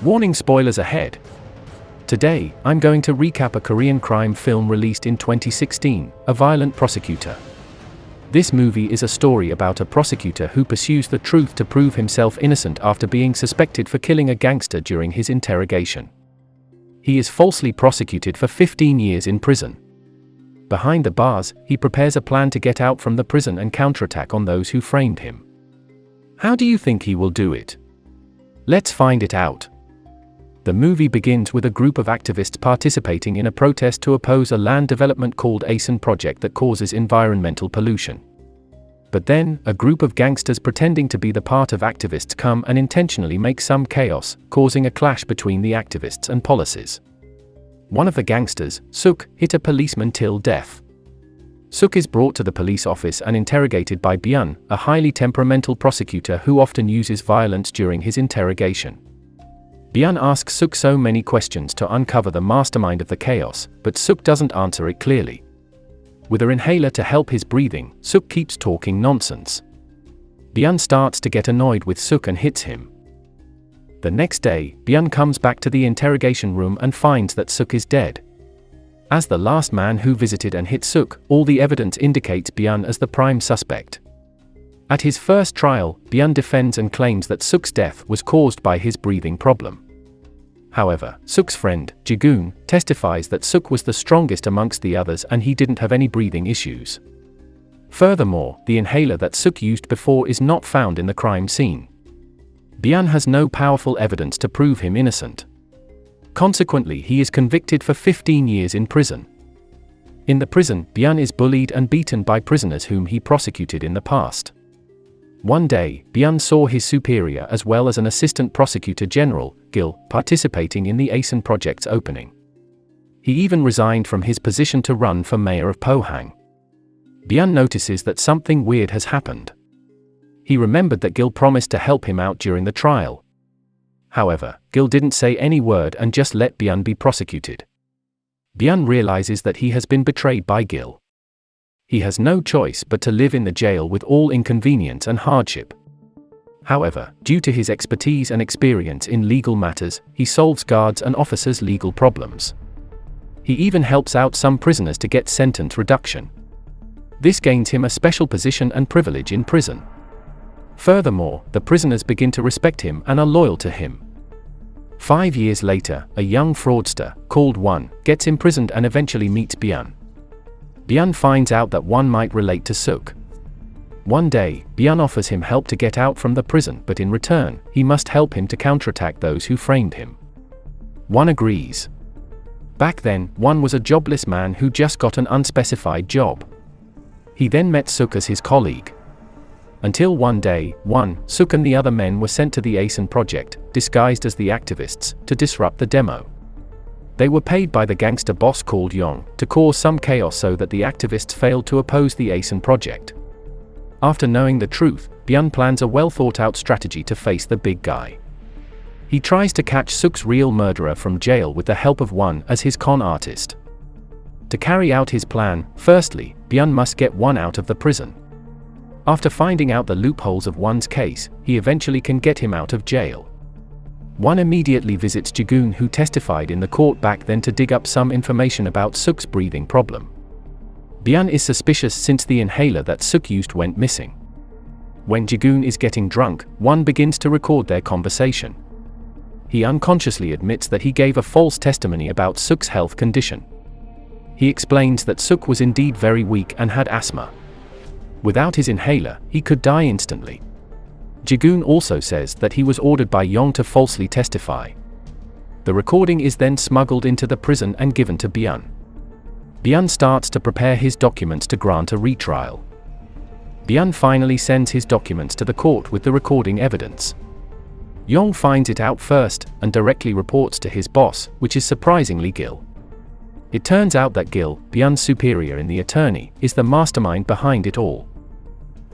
Warning: spoilers ahead. Today, I'm going to recap a Korean crime film released in 2016, A Violent Prosecutor. This movie is a story about a prosecutor who pursues the truth to prove himself innocent after being suspected for killing a gangster during his interrogation. He is falsely prosecuted for 15 years in prison. Behind the bars, he prepares a plan to get out from the prison and counterattack on those who framed him. How do you think he will do it? Let's find it out. The movie begins with a group of activists participating in a protest to oppose a land development called ASEAN project that causes environmental pollution. But then, a group of gangsters pretending to be the part of activists come and intentionally make some chaos, causing a clash between the activists and policies. One of the gangsters, Suk, hit a policeman till death. Suk is brought to the police office and interrogated by Byun, a highly temperamental prosecutor who often uses violence during his interrogation. Byun asks Suk so many questions to uncover the mastermind of the chaos, but Suk doesn't answer it clearly. With her inhaler to help his breathing, Suk keeps talking nonsense. Byun starts to get annoyed with Suk and hits him. The next day, Byun comes back to the interrogation room and finds that Suk is dead. As the last man who visited and hit Suk, all the evidence indicates Byun as the prime suspect. At his first trial, Byun defends and claims that Suk's death was caused by his breathing problem. However, Suk's friend, Jae-gun, testifies that Suk was the strongest amongst the others and he didn't have any breathing issues. Furthermore, the inhaler that Suk used before is not found in the crime scene. Byun has no powerful evidence to prove him innocent. Consequently, he is convicted for 15 years in prison. In the prison, Byun is bullied and beaten by prisoners whom he prosecuted in the past. One day, Byun saw his superior as well as an assistant prosecutor general, Gil, participating in the ASEAN project's opening. He even resigned from his position to run for mayor of Pohang. Byun notices that something weird has happened. He remembered that Gil promised to help him out during the trial. However, Gil didn't say any word and just let Byun be prosecuted. Byun realizes that he has been betrayed by Gil. He has no choice but to live in the jail with all inconvenience and hardship. However, due to his expertise and experience in legal matters, he solves guards and officers' legal problems. He even helps out some prisoners to get sentence reduction. This gains him a special position and privilege in prison. Furthermore, the prisoners begin to respect him and are loyal to him. 5 years later, a young fraudster, called Won, gets imprisoned and eventually meets Byun. Byun finds out that Won might relate to Suk. One day, Byun offers him help to get out from the prison, but in return, he must help him to counterattack those who framed him. Won agrees. Back then, Won was a jobless man who just got an unspecified job. He then met Suk as his colleague. Until one day, Won, Suk and the other men were sent to the ASEAN project, disguised as the activists, to disrupt the demo. They were paid by the gangster boss called Yong to cause some chaos so that the activists failed to oppose the ASEAN project. After knowing the truth, Byun plans a well-thought-out strategy to face the big guy. He tries to catch Suk's real murderer from jail with the help of Won as his con artist. To carry out his plan, firstly, Byun must get Won out of the prison. After finding out the loopholes of Won's case, he eventually can get him out of jail. Won immediately visits Jae-gun, who testified in the court back then, to dig up some information about Suk's breathing problem. Byun is suspicious since the inhaler that Suk used went missing. When Jae-gun is getting drunk, Won begins to record their conversation. He unconsciously admits that he gave a false testimony about Suk's health condition. He explains that Suk was indeed very weak and had asthma. Without his inhaler, he could die instantly. Jae-gun also says that he was ordered by Yong to falsely testify. The recording is then smuggled into the prison and given to Byun. Byun starts to prepare his documents to grant a retrial. Byun finally sends his documents to the court with the recording evidence. Yong finds it out first and directly reports to his boss, which is surprisingly Gil. It turns out that Gil, Byun's superior in the attorney, is the mastermind behind it all.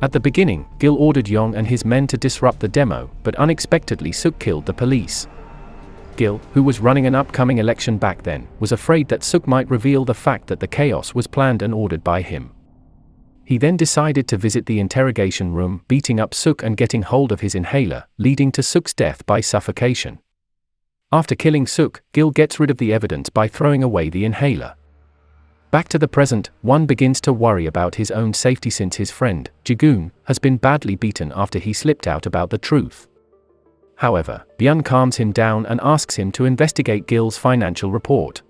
At the beginning, Gil ordered Yong and his men to disrupt the demo, but unexpectedly Suk killed the police. Gil, who was running an upcoming election back then, was afraid that Suk might reveal the fact that the chaos was planned and ordered by him. He then decided to visit the interrogation room, beating up Suk and getting hold of his inhaler, leading to Suk's death by suffocation. After killing Suk, Gil gets rid of the evidence by throwing away the inhaler. Back to the present, Won begins to worry about his own safety since his friend, Jagoon, has been badly beaten after he slipped out about the truth. However, Byun calms him down and asks him to investigate Gil's financial report.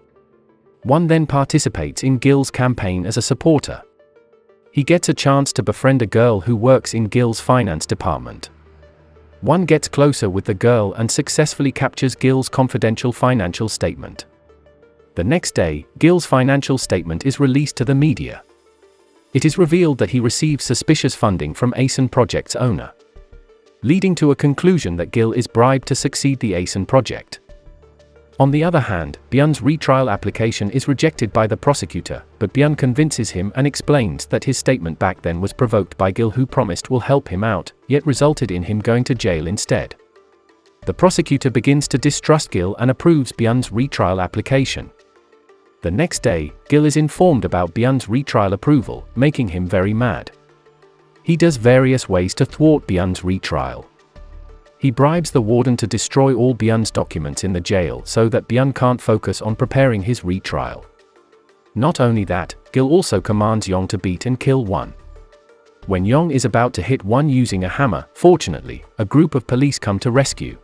Won then participates in Gil's campaign as a supporter. He gets a chance to befriend a girl who works in Gil's finance department. Won gets closer with the girl and successfully captures Gil's confidential financial statement. The next day, Gil's financial statement is released to the media. It is revealed that he received suspicious funding from ASEAN Project's owner, leading to a conclusion that Gil is bribed to succeed the ASEAN project. On the other hand, Byun's retrial application is rejected by the prosecutor, but Byun convinces him and explains that his statement back then was provoked by Gil, who promised will help him out, yet resulted in him going to jail instead. The prosecutor begins to distrust Gil and approves Byun's retrial application. The next day, Gil is informed about Byun's retrial approval, making him very mad. He does various ways to thwart Byun's retrial. He bribes the warden to destroy all Byun's documents in the jail so that Byun can't focus on preparing his retrial. Not only that, Gil also commands Yong to beat and kill Won. When Yong is about to hit Won using a hammer, fortunately, a group of police come to rescue.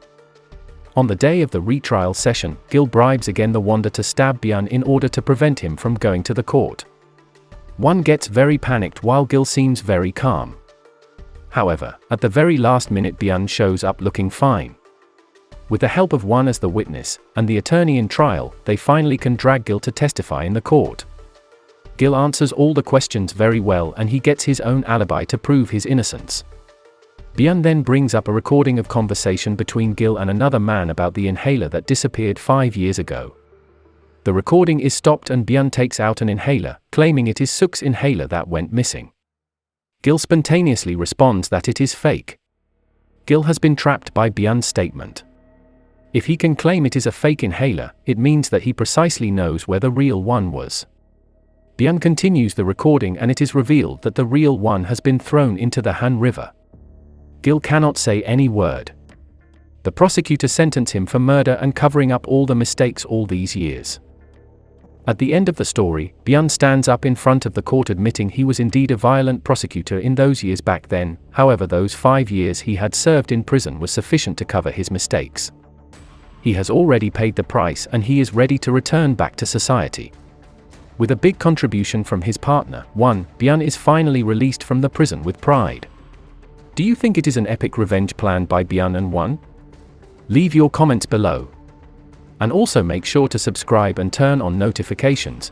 On the day of the retrial session, Gil bribes again the warden to stab Byun in order to prevent him from going to the court. Won gets very panicked while Gil seems very calm. However, at the very last minute, Byun shows up looking fine. With the help of Won as the witness, and the attorney in trial, they finally can drag Gil to testify in the court. Gil answers all the questions very well and he gets his own alibi to prove his innocence. Byun then brings up a recording of conversation between Gil and another man about the inhaler that disappeared 5 years ago. The recording is stopped and Byun takes out an inhaler, claiming it is Suk's inhaler that went missing. Gil spontaneously responds that it is fake. Gil has been trapped by Byun's statement. If he can claim it is a fake inhaler, it means that he precisely knows where the real one was. Byun continues the recording and it is revealed that the real one has been thrown into the Han River. Gil cannot say any word. The prosecutor sentenced him for murder and covering up all the mistakes all these years. At the end of the story, Byun stands up in front of the court admitting he was indeed a violent prosecutor in those years back then. However, those 5 years he had served in prison was sufficient to cover his mistakes. He has already paid the price and he is ready to return back to society. With a big contribution from his partner, Won, Byun is finally released from the prison with pride. Do you think it is an epic revenge plan by Byun and Won? Leave your comments below. And also make sure to subscribe and turn on notifications,